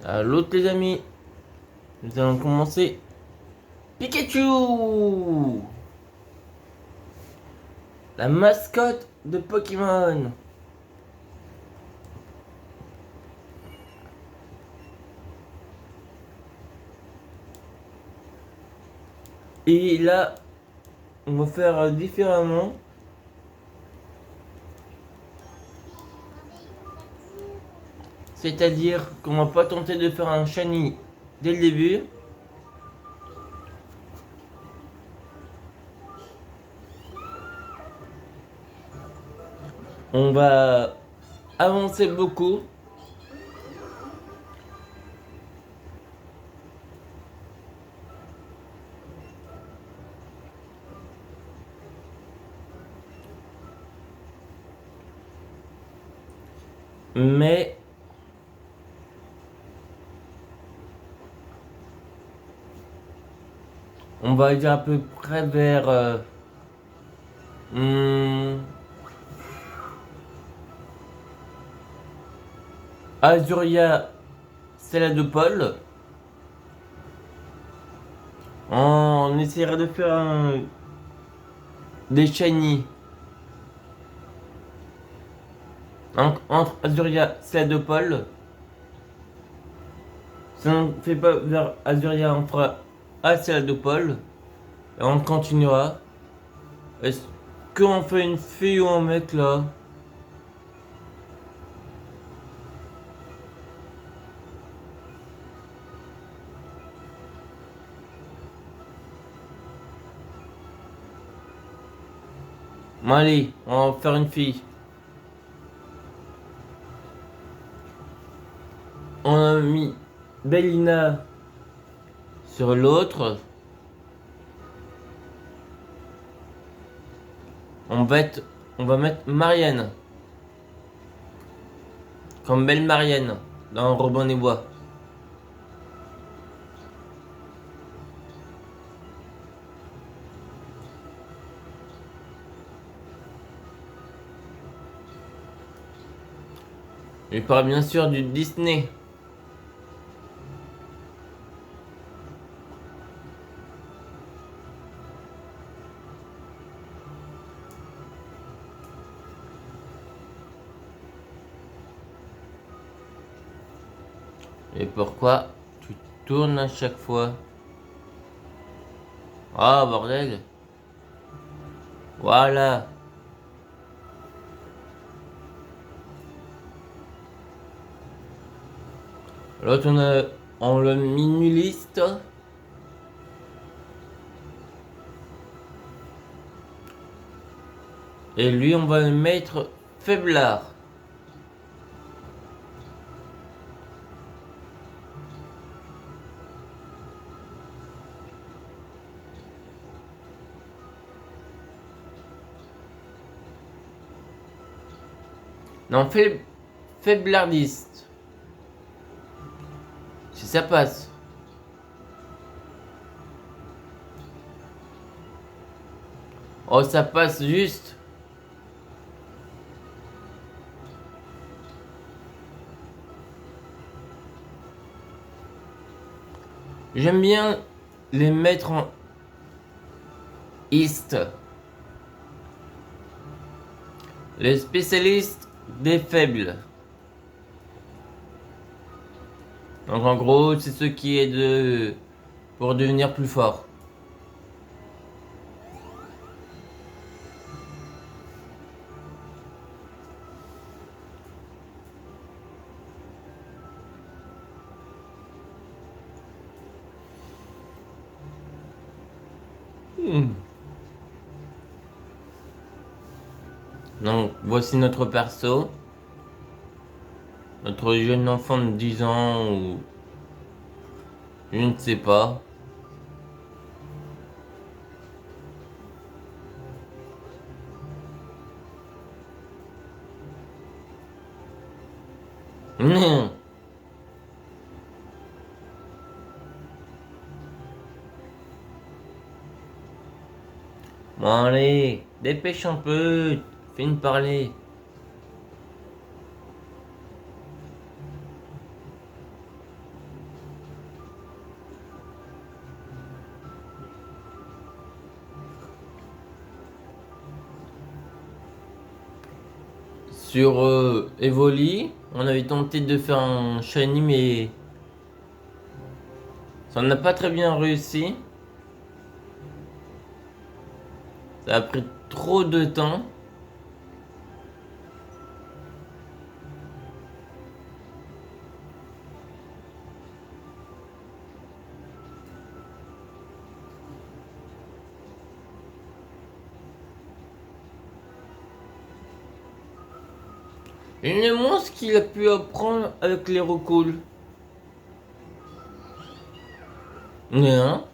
À l'autre les amis, nous allons commencer Pikachu, la mascotte de Pokémon. Et là, on va faire différemment. C'est-à-dire qu'on va pas tenter de faire un shiny dès le début. On va avancer beaucoup. Mais on va dire à peu près vers hmm, Azuria Céladopole. On essaiera de faire des shiny entre Azuria Céladopole. Si on ne fait pas vers Azuria, on fera à Céladopole. Et on continuera. Est-ce qu'on fait une fille ou un mec là? Bon, allez, on va faire une fille. On a mis Bellina sur l'autre. On va mettre Marianne. Comme belle Marianne dans Robin des Bois. Il parle bien sûr du Disney. Et pourquoi tu tournes à chaque fois? Ah bordel. Voilà. L'autre on l'a mis nulliste. Et lui on va le mettre faiblard. Non, faiblardiste. Si ça passe. Oh, ça passe juste. J'aime bien les mettre en East. Les spécialistes des faibles. Donc en gros, c'est ce qui est de pour devenir plus fort. Hmm. Donc voici notre perso. Notre jeune enfant de 10 ans ou je ne sais pas. Hmm. Bon allez, dépêche un peu, finis de parler. Sur Evoli, on avait tenté de faire un shiny, mais ça n'a pas très bien réussi. Ça a pris trop de temps. Et le moins ce qu'il a pu apprendre avec les recools. Non.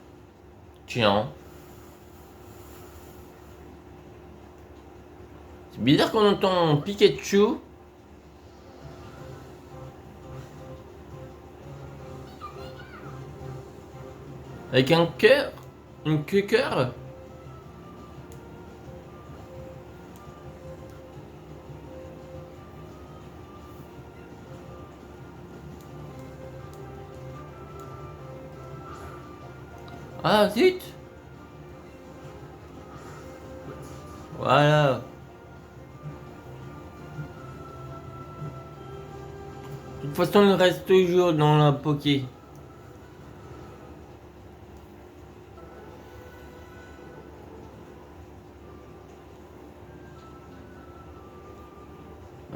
Tiens. C'est bizarre qu'on entend Pikachu. Avec un cœur. Une queue cœur. Ah zut. Voilà. De toute façon, il reste toujours dans la Poké.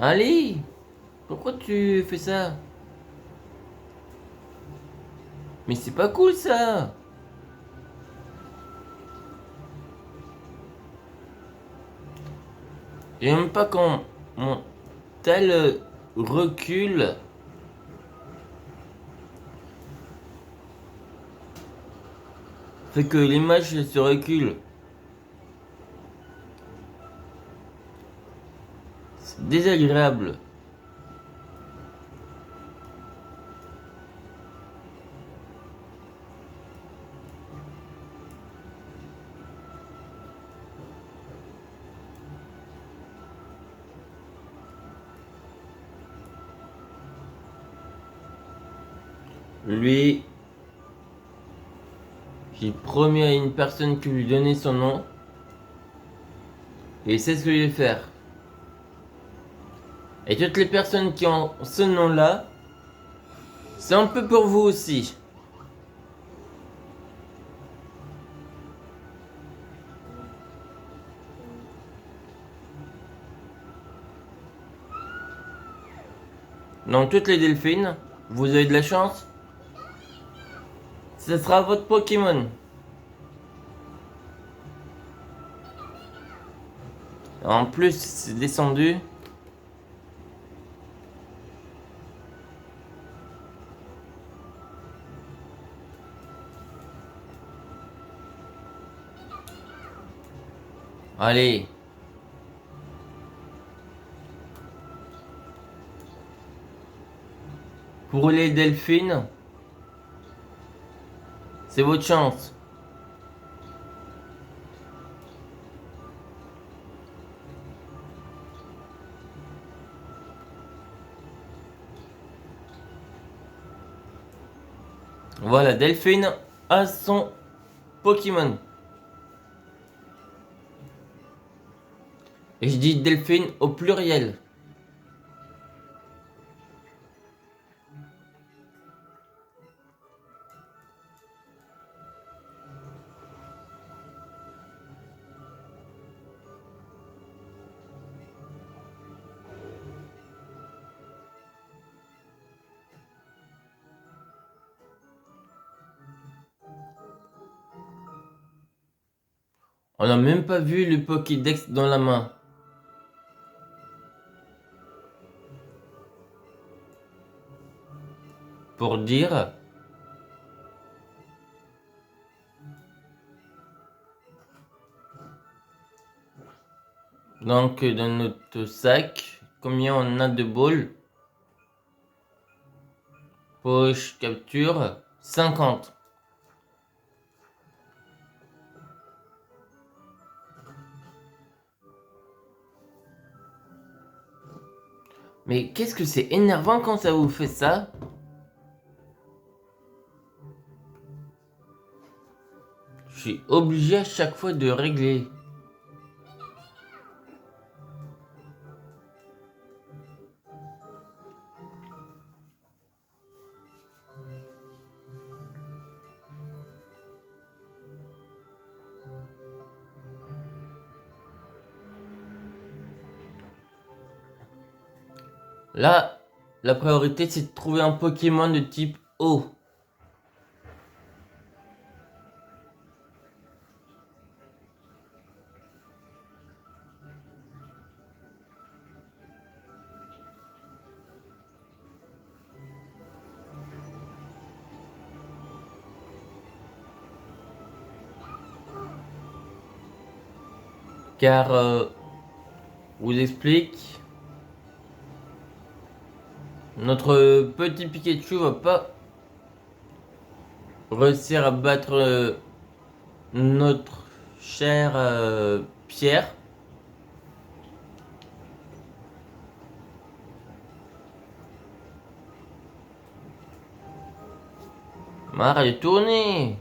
Allez. Pourquoi tu fais ça? Mais c'est pas cool ça. J'aime pas quand mon tel recule. Fait que l'image se recule. C'est désagréable. Lui, j'ai promis à une personne qui lui donnait son nom. Et c'est ce que je vais faire. Et toutes les personnes qui ont ce nom-là, c'est un peu pour vous aussi. Dans toutes les delphines, vous avez de la chance. Ce sera votre Pokémon. En plus, c'est descendu. Allez. Pour les delphines, c'est votre chance. Voilà, Delphine a son Pokémon. Et je dis Delphine au pluriel. On n'a même pas vu le Pokédex dans la main. Pour dire. Donc dans notre sac, combien on a de balles? Poche capture 50. Mais qu'est-ce que c'est énervant quand ça vous fait ça? Je suis obligé à chaque fois de régler. Là, la priorité c'est de trouver un Pokémon de type eau. Car, je vous explique, notre petit Pikachu va pas réussir à battre notre cher Pierre. Arrête de tourner.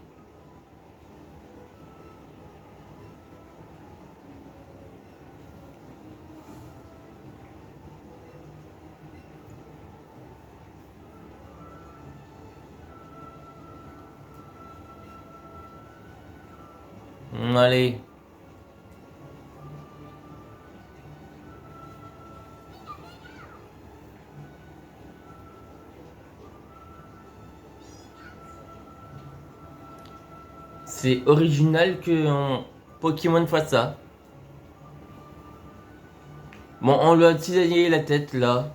Allez. C'est original que un Pokémon fasse ça. Bon, on lui a cisaillé la tête là.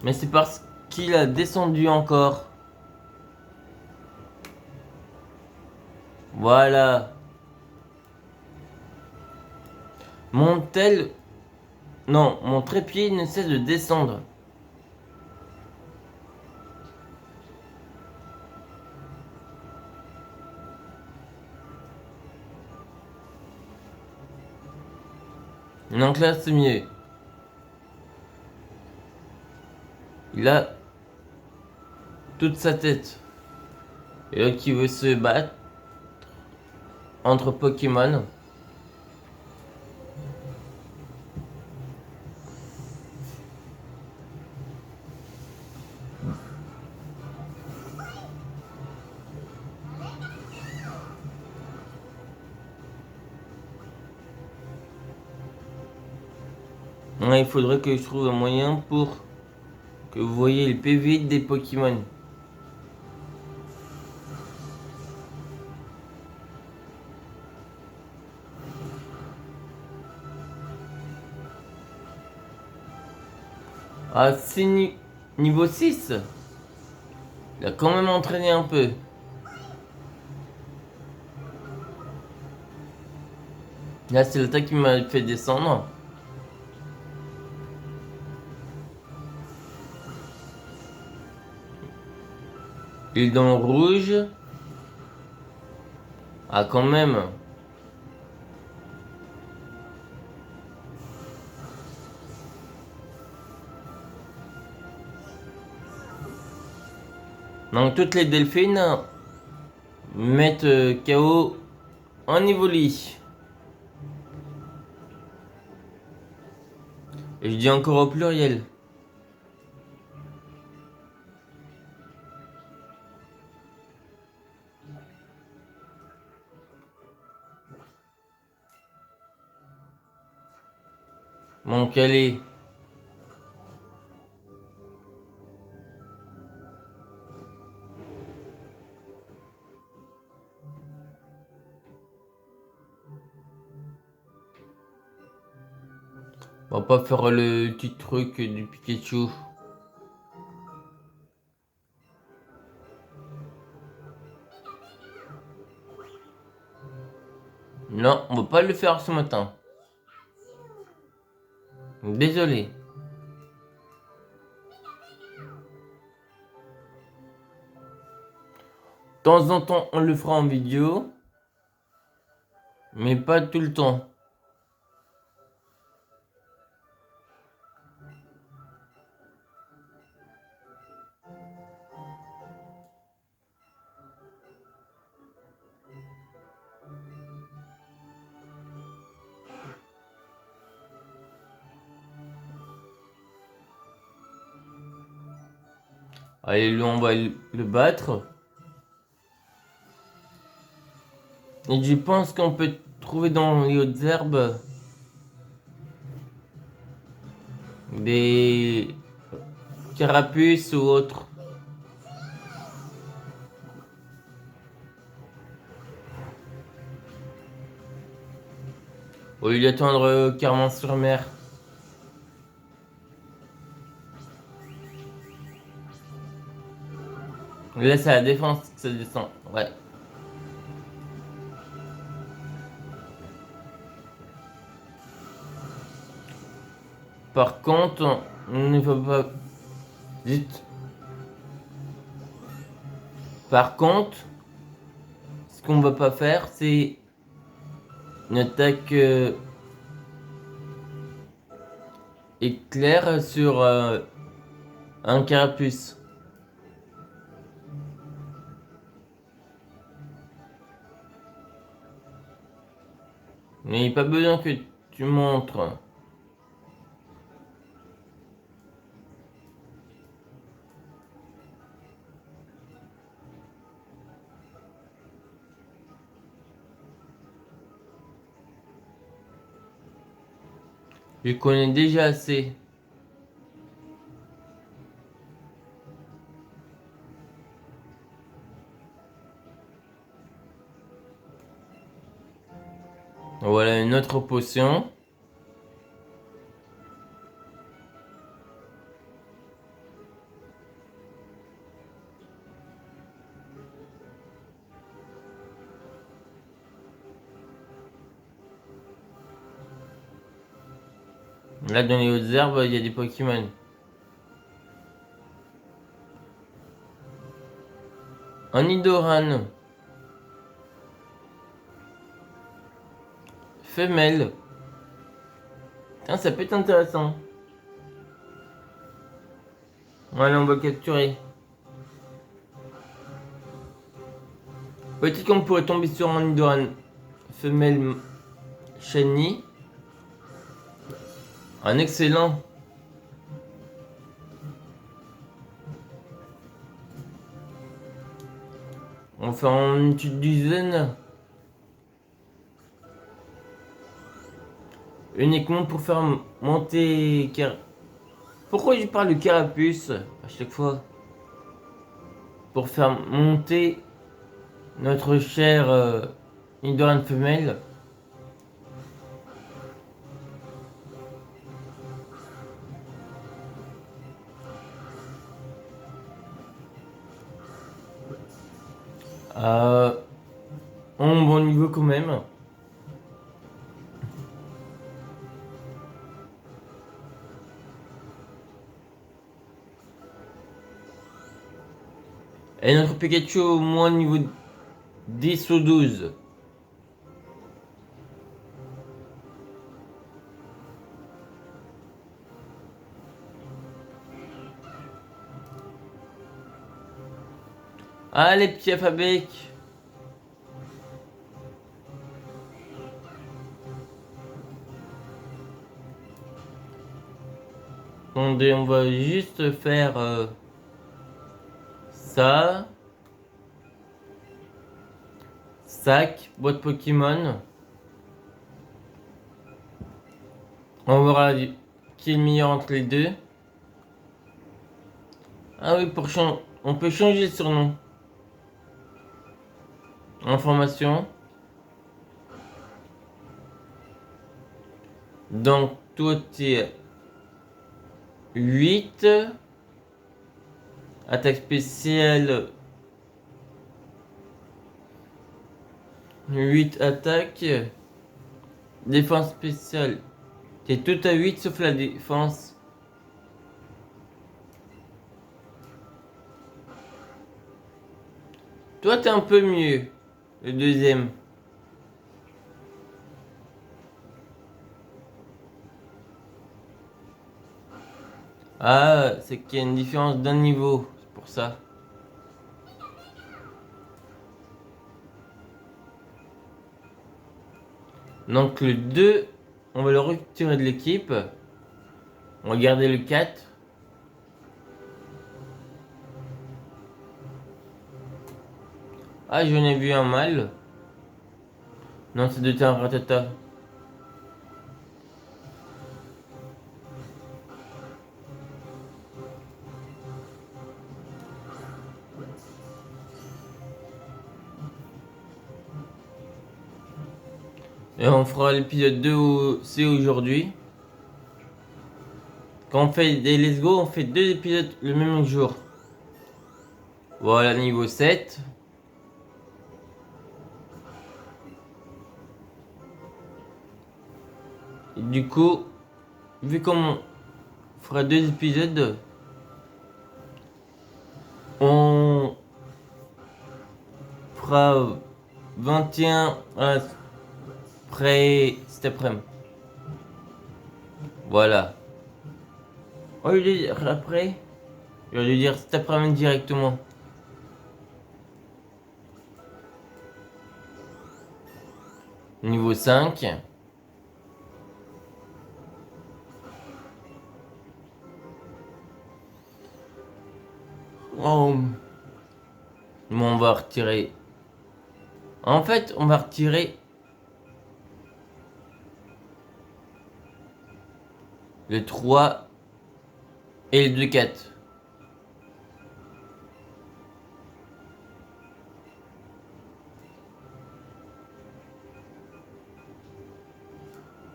Mais c'est parce qu'il a descendu encore. Voilà. Mon tel... Non, mon trépied ne cesse de descendre. Donc là, c'est mieux. Il a toute sa tête. Et là, qui veut se battre entre Pokémon. Il faudrait que je trouve un moyen pour que vous voyez le PV des Pokémon. Ah, c'est niveau 6. Il a quand même entraîné un peu. Là, c'est l'attaque qui m'a fait descendre. Il est dans le rouge. Ah, quand même. Donc, toutes les delphines mettent KO en Evoli. Et je dis encore au pluriel. Mon calé. On va pas faire le petit truc du Pikachu. Non, on va pas le faire ce matin. Désolé. De temps en temps, on le fera en vidéo. Mais pas tout le temps. Allez, lui, on va le battre. Et je pense qu'on peut trouver dans les hautes herbes des carapuces ou autres. Au lieu d'attendre Clermont-sur-Mer. Là, c'est la défense que ça descend. Ouais. Par contre, on ne faut pas. Zut. Par contre, ce qu'on va pas faire, c'est une attaque éclair sur un carapuce. Mais il n'y a pas besoin que tu montres. Je connais déjà assez. Voilà une autre potion. Là, dans les hautes herbes, il y a des Pokémon. Un Nidoran. Femelle. Tiens, ça peut être intéressant. Voilà, on va capturer. Peut-être qu'on pourrait tomber sur un Nidoran femelle shiny. Un excellent. On va faire une petite dizaine. Uniquement pour faire monter... Pourquoi je parle de carapuce à chaque fois? Pour faire monter notre chère Nidoran femelle. À un bon niveau quand même. Et notre Pikachu au moins niveau 10 ou 12. Ah, les petits alphabets. Attendez, on va juste faire ça. Sac, boîte Pokémon. On verra qui est le meilleur entre les deux. Ah oui, on peut changer le surnom. Information. Donc, toi, t'es 8. Attaque spéciale. 8 attaques. Défense spéciale. T'es tout à 8 sauf la défense. Toi, t'es un peu mieux. Le deuxième. Ah, c'est qu'il y a une différence d'un niveau. C'est pour ça. Donc le 2, on va le retirer de l'équipe. On va garder le 4. Ah, j'en ai vu un mal. Non, c'est de un ratata. Et on fera l'épisode 2 aussi aujourd'hui. Quand on fait des Let's Go, on fait 2 épisodes le même jour. Voilà, niveau 7. Et du coup, vu qu'on fera 2 épisodes, on fera 21 après cet après-midi. Voilà. Au lieu de dire après, je vais lui dire cet après-midi directement. Niveau 5. Oh. Bon, on va retirer. En fait, on va retirer le 3 et le 2-4.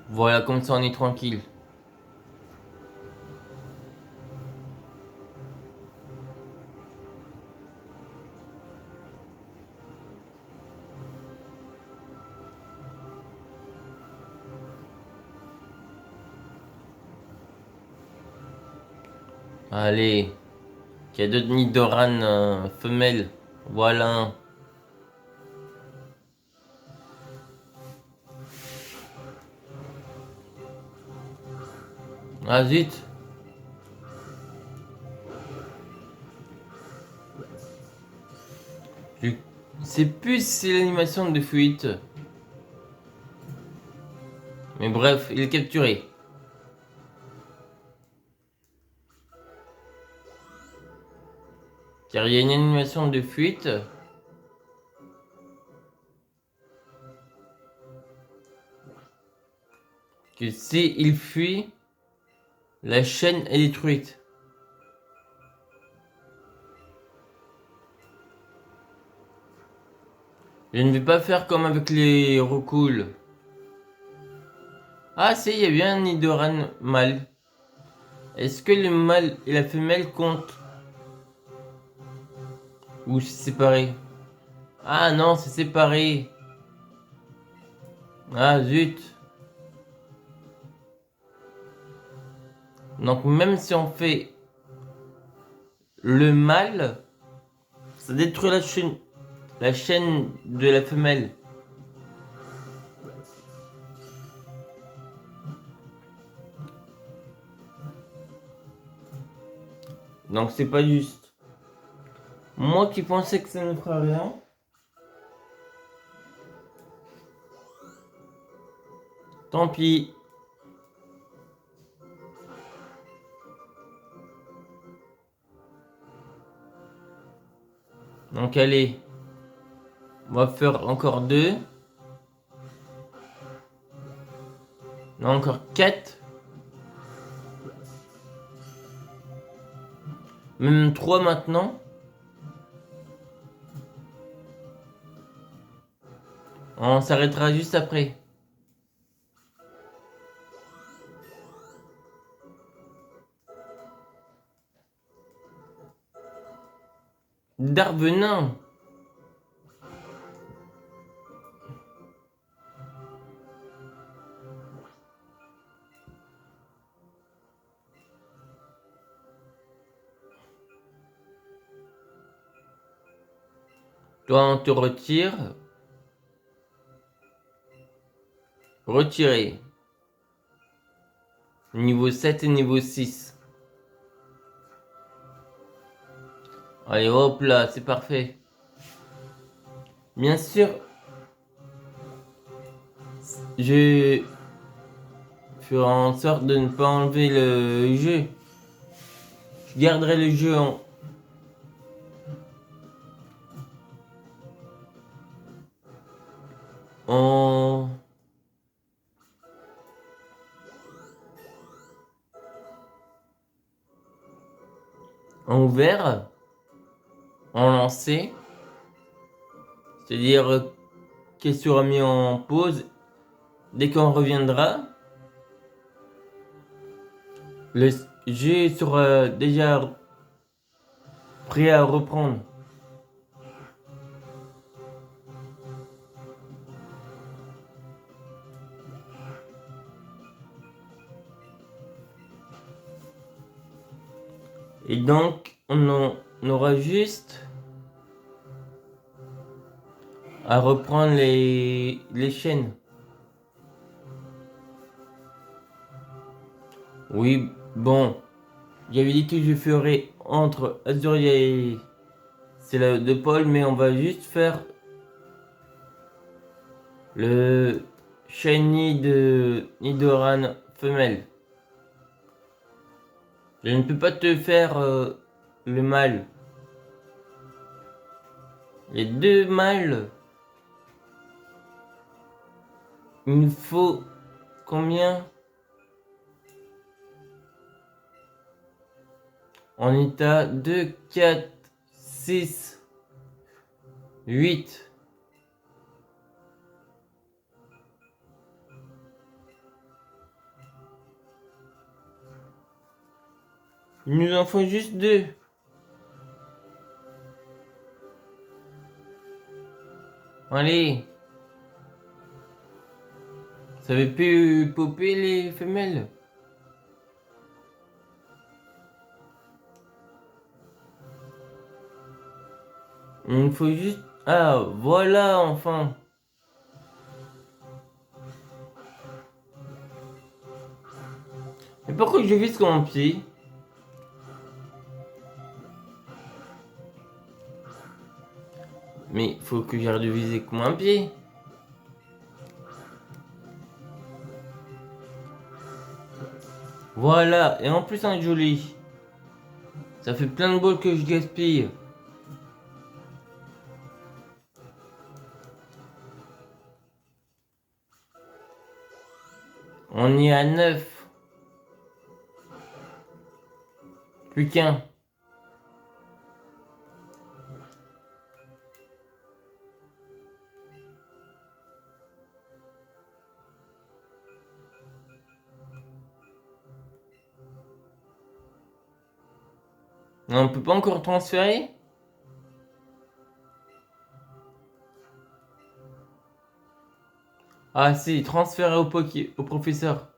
Voilà, comme ça on est tranquille. Allez. Il y a d'autres Nidoran femelles. Voilà. Ah zut. Je sais plus si c'est l'animation de fuite. Mais bref, il est capturé. Car il y a une animation de fuite. Que si il fuit, la chaîne est détruite. Je ne vais pas faire comme avec les recools. Ah si, il y a bien un Nidoran mâle. Est-ce que le mâle et la femelle comptent? Ou c'est séparé? Ah non, c'est séparé. Ah zut. Donc même si on fait le mâle, ça détruit la chaîne de la femelle. Donc c'est pas juste. Moi qui pensais que ça ne ferait rien. Tant pis. Donc allez. On va faire encore 2. Non, encore 4. Même 3 maintenant. On s'arrêtera juste après. Darvenin. Toi, on te retire. Retirer. Niveau 7 et niveau 6. Allez, hop là, c'est parfait. Bien sûr, je ferai en sorte de ne pas enlever le jeu. Je garderai le jeu en ouvert, en lancé. C'est-à-dire qu'elle sera mis en pause dès qu'on reviendra, le jeu sera déjà prêt à reprendre. Et donc, on aura juste à reprendre les chaînes. Oui, bon, j'avais dit que je ferais entre Azuria et celle de Paul, mais on va juste faire le shiny de Nidoran femelle. Je ne peux pas te faire le mâle. Les deux mâles, il nous faut combien? On est à 2, 4, 6, 8. Il nous en faut juste 2. Allez. Ça avait pu popper les femelles. Il faut juste... Ah, voilà, enfin. Mais pourquoi je vise comme un pied? Mais faut que j'arrête de viser comme un pied. Voilà, et en plus un joli. Ça fait plein de balles que je gaspille. On est à 9. Plus qu'un. On peut pas encore transférer? Ah si, transférer au professeur.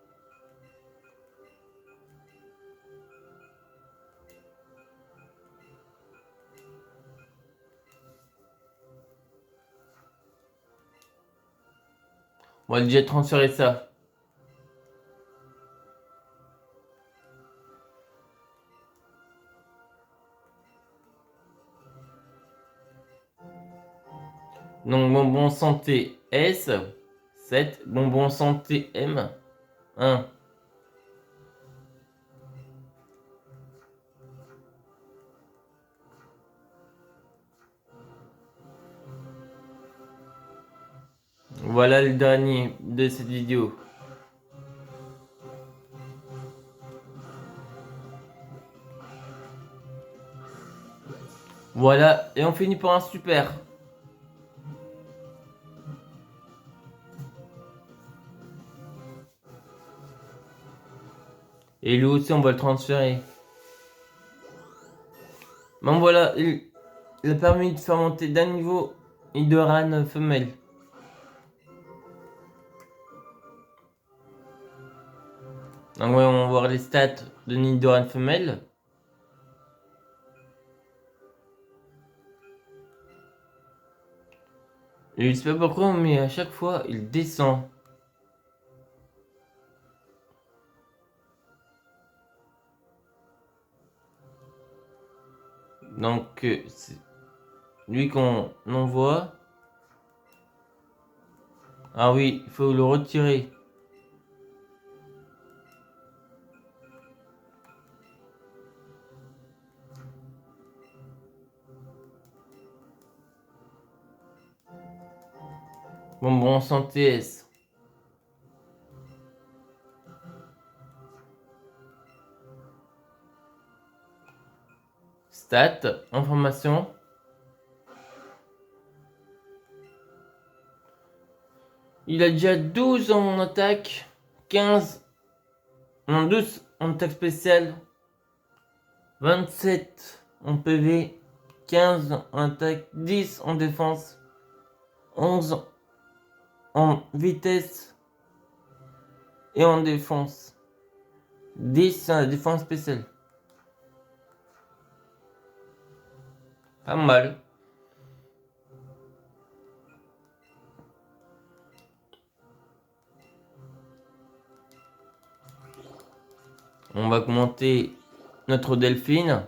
On va déjà transférer ça. Donc bonbon santé S. 7. Bonbon santé M. 1. Voilà le dernier de cette vidéo. Voilà, et on finit par un super. Et lui aussi, on va le transférer. Bon voilà, il a permis de faire monter d'un niveau Nidoran femelle. Donc ouais, on va voir les stats de Nidoran femelle. Et je sais pas pourquoi, mais à chaque fois, il descend. Donc, c'est lui qu'on envoie. Ah oui, il faut le retirer. Bon, santé S. Stat, information. Il a déjà 12 en attaque, 15, non 12 en attaque spéciale, 27 en PV, 15 en attaque, 10 en défense, 11 en vitesse et en défense, 10 en défense spéciale. Pas mal. On va commenter notre Delphine.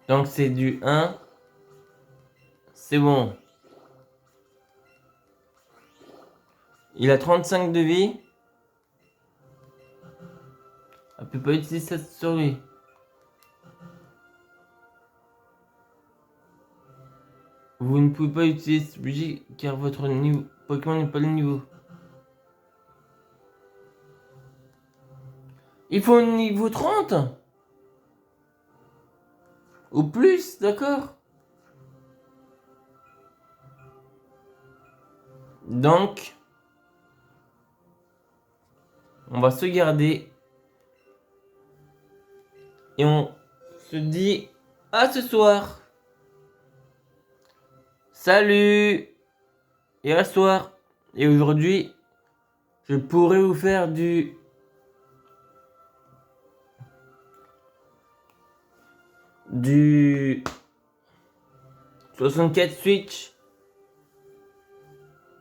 Donc c'est du 1. C'est bon. Il a 35 de vie. Elle peut pas utiliser ça sur lui. Vous ne pouvez pas utiliser ce budget car votre niveau Pokémon n'est pas le niveau. Il faut un niveau 30 ou plus, d'accord? Donc, on va se garder et on se dit à ce soir. Salut et à ce soir. Et aujourd'hui, je pourrais vous faire du 64 Switch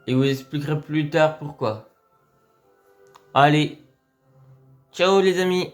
et vous expliquerai plus tard pourquoi. Allez, ciao les amis.